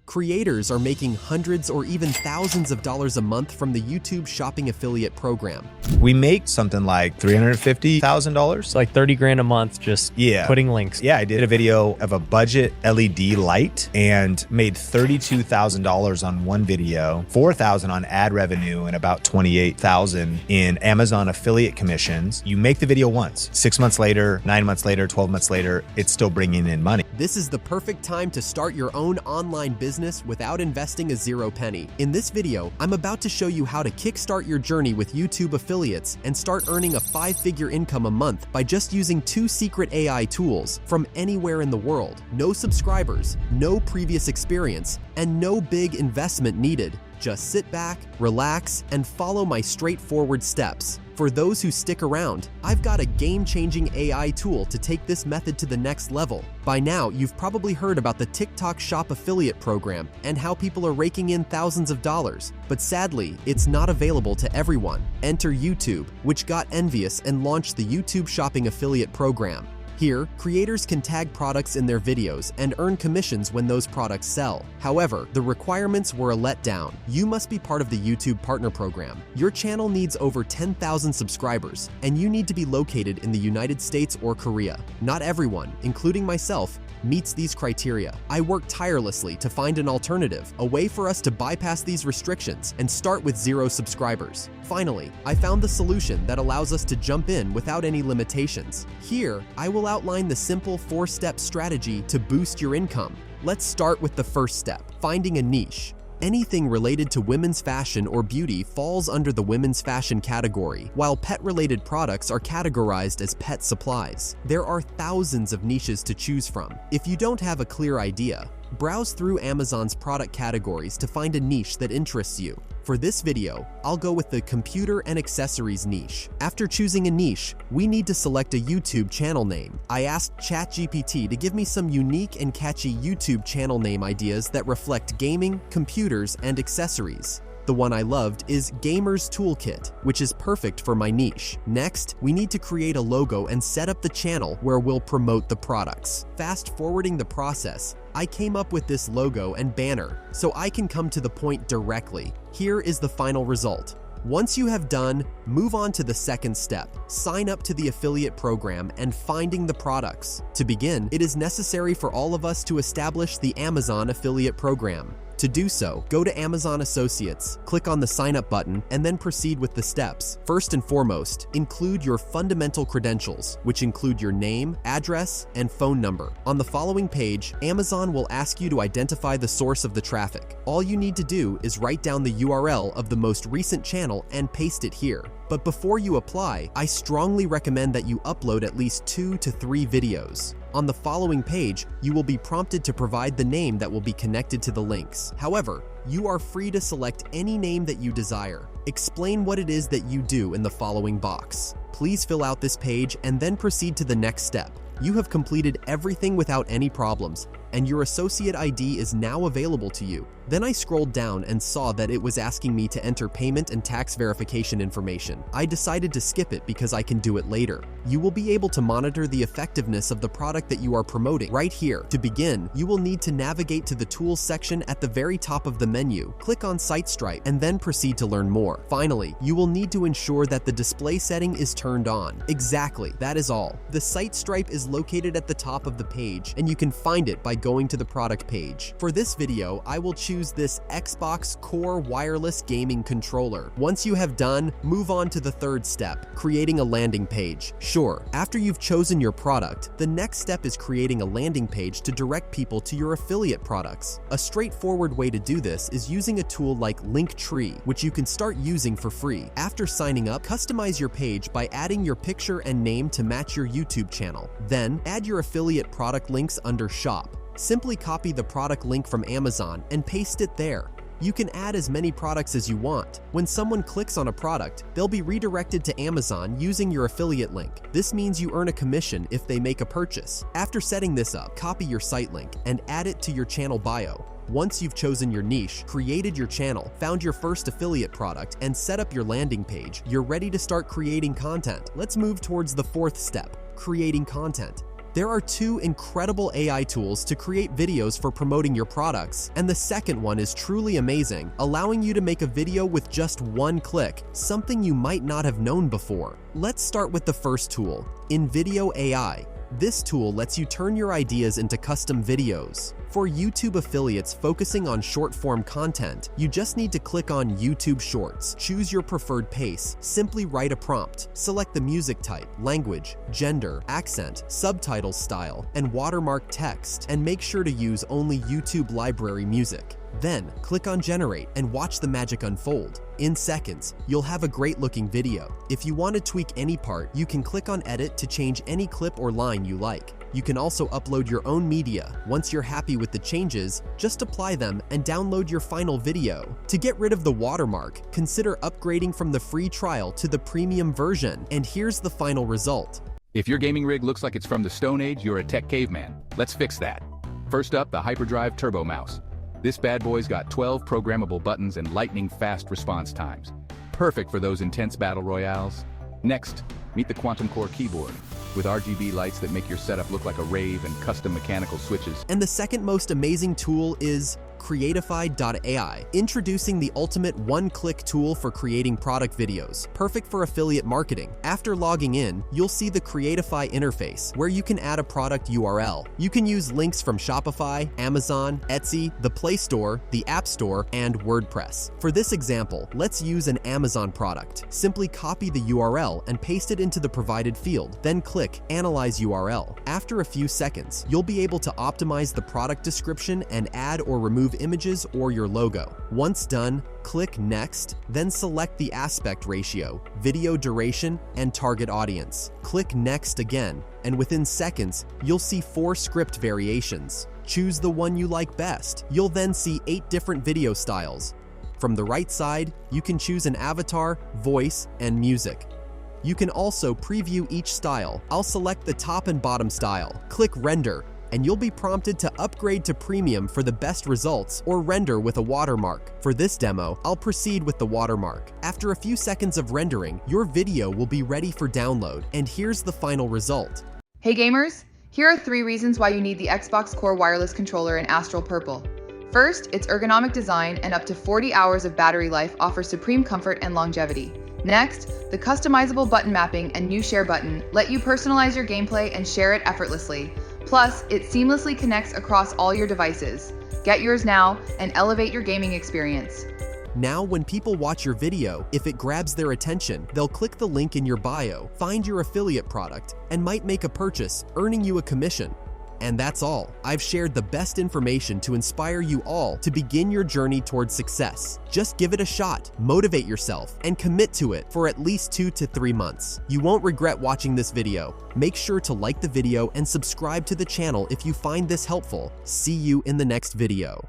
Creators are making hundreds or even thousands of dollars a month from the YouTube Shopping Affiliate Program. We make something like $350,000. It's like 30 grand a month just putting links. Yeah, I did a video of a budget LED light and made $32,000 on one video, $4,000 on ad revenue, and about $28,000 in Amazon affiliate commissions. You make the video once. 6 months later, 9 months later, 12 months later, it's still bringing in money. This is the perfect time to start your own online business without investing a zero penny. In this video, I'm about to show you how to kickstart your journey with YouTube affiliates and start earning a 5-figure income a month by just using 2 secret AI tools from anywhere in the world. No subscribers, no previous experience, and no big investment needed. Just sit back, relax, and follow my straightforward steps. For those who stick around, I've got a game-changing AI tool to take this method to the next level. By now, you've probably heard about the TikTok Shop Affiliate Program and how people are raking in thousands of dollars. But sadly, it's not available to everyone. Enter YouTube, which got envious and launched the YouTube Shopping Affiliate Program. Here, creators can tag products in their videos and earn commissions when those products sell. However, the requirements were a letdown. You must be part of the YouTube Partner Program. Your channel needs over 10,000 subscribers, and you need to be located in the United States or Korea. Not everyone, including myself, meets these criteria. I worked tirelessly to find an alternative, a way for us to bypass these restrictions and start with 0 subscribers. Finally, I found the solution that allows us to jump in without any limitations. Here, I will outline the simple 4-step strategy to boost your income. Let's start with the first step, finding a niche. Anything related to women's fashion or beauty falls under the women's fashion category, while pet-related products are categorized as pet supplies. There are thousands of niches to choose from. If you don't have a clear idea, browse through Amazon's product categories to find a niche that interests you. For this video, I'll go with the computer and accessories niche. After choosing a niche, we need to select a YouTube channel name. I asked ChatGPT to give me some unique and catchy YouTube channel name ideas that reflect gaming, computers, and accessories. The one I loved is Gamer's Toolkit, which is perfect for my niche. Next, we need to create a logo and set up the channel where we'll promote the products. Fast forwarding the process, I came up with this logo and banner, so I can come to the point directly. Here is the final result. Once you have done, move on to the second step, sign up to the affiliate program and finding the products. To begin, it is necessary for all of us to establish the Amazon affiliate program. To do so, go to Amazon Associates, click on the sign up button, and then proceed with the steps. First and foremost, include your fundamental credentials, which include your name, address, and phone number. On the following page, Amazon will ask you to identify the source of the traffic. All you need to do is write down the URL of the most recent channel and paste it here. But before you apply, I strongly recommend that you upload at least 2 to 3 videos. On the following page, you will be prompted to provide the name that will be connected to the links. However, you are free to select any name that you desire. Explain what it is that you do in the following box. Please fill out this page and then proceed to the next step. You have completed everything without any problems, and your associate ID is now available to you. Then I scrolled down and saw that it was asking me to enter payment and tax verification information. I decided to skip it because I can do it later. You will be able to monitor the effectiveness of the product that you are promoting right here. To begin, you will need to navigate to the Tools section at the very top of the menu. Click on SiteStripe and then proceed to learn more. Finally, you will need to ensure that the display setting is turned on. Exactly, that is all. The SiteStripe is located at the top of the page, and you can find it by going to the product page. For this video, I will choose this Xbox Core wireless gaming controller. Once you have done, move on to the third step, creating a landing page. Sure, after you've chosen your product, the next step is creating a landing page to direct people to your affiliate products. A straightforward way to do this is using a tool like Linktree, which you can start using for free. After signing up, customize your page by adding your picture and name to match your YouTube channel. Then, add your affiliate product links under Shop. Simply copy the product link from Amazon and paste it there. You can add as many products as you want. When someone clicks on a product, they'll be redirected to Amazon using your affiliate link. This means you earn a commission if they make a purchase. After setting this up, copy your site link and add it to your channel bio. Once you've chosen your niche, created your channel, found your first affiliate product, and set up your landing page, you're ready to start creating content. Let's move towards the fourth step, creating content. There are two incredible AI tools to create videos for promoting your products, and the second one is truly amazing, allowing you to make a video with just one click, something you might not have known before. Let's start with the first tool, Invid AI. This tool lets you turn your ideas into custom videos. For YouTube affiliates focusing on short-form content, you just need to click on YouTube Shorts, choose your preferred pace, simply write a prompt, select the music type, language, gender, accent, subtitle style, and watermark text, and make sure to use only YouTube library music. Then, click on Generate and watch the magic unfold. In seconds, you'll have a great-looking video. If you want to tweak any part, you can click on Edit to change any clip or line you like. You can also upload your own media. Once you're happy with the changes, just apply them and download your final video. To get rid of the watermark, consider upgrading from the free trial to the premium version. And here's the final result. If your gaming rig looks like it's from the Stone Age, you're a tech caveman. Let's fix that. First up, the Hyperdrive Turbo Mouse. This bad boy's got 12 programmable buttons and lightning-fast response times. Perfect for those intense battle royales. Next, meet the Quantum Core keyboard, with RGB lights that make your setup look like a rave and custom mechanical switches. And the second most amazing tool is 𝐃𝐨𝐬𝐵 AI, introducing the ultimate one-click tool for creating product videos, perfect for affiliate marketing. After logging in, you'll see the 𝐃𝐨𝐵 interface, where you can add a product URL. You can use links from Shopify, Amazon, Etsy, the Play Store, the App Store, and WordPress. For this example, let's use an Amazon product. Simply copy the URL and paste it into the provided field, then click Analyze URL. After a few seconds, you'll be able to optimize the product description and add or remove images or your logo. Once done, click Next, then select the aspect ratio, video duration, and target audience. Click Next again, and within seconds, you'll see 4 script variations. Choose the one you like best. You'll then see 8 different video styles. From the right side, you can choose an avatar, voice, and music. You can also preview each style. I'll select the top and bottom style. Click Render, and you'll be prompted to upgrade to Premium for the best results or render with a watermark. For this demo, I'll proceed with the watermark. After a few seconds of rendering, your video will be ready for download, and here's the final result. Hey gamers, here are 3 reasons why you need the Xbox Core wireless controller in Astral Purple. First, its ergonomic design and up to 40 hours of battery life offer supreme comfort and longevity. Next, the customizable button mapping and new share button let you personalize your gameplay and share it effortlessly. Plus, it seamlessly connects across all your devices. Get yours now and elevate your gaming experience. Now, when people watch your video, if it grabs their attention, they'll click the link in your bio, find your affiliate product, and might make a purchase, earning you a commission. And that's all. I've shared the best information to inspire you all to begin your journey towards success. Just give it a shot, motivate yourself, and commit to it for at least 2 to 3 months. You won't regret watching this video. Make sure to like the video and subscribe to the channel if you find this helpful. See you in the next video.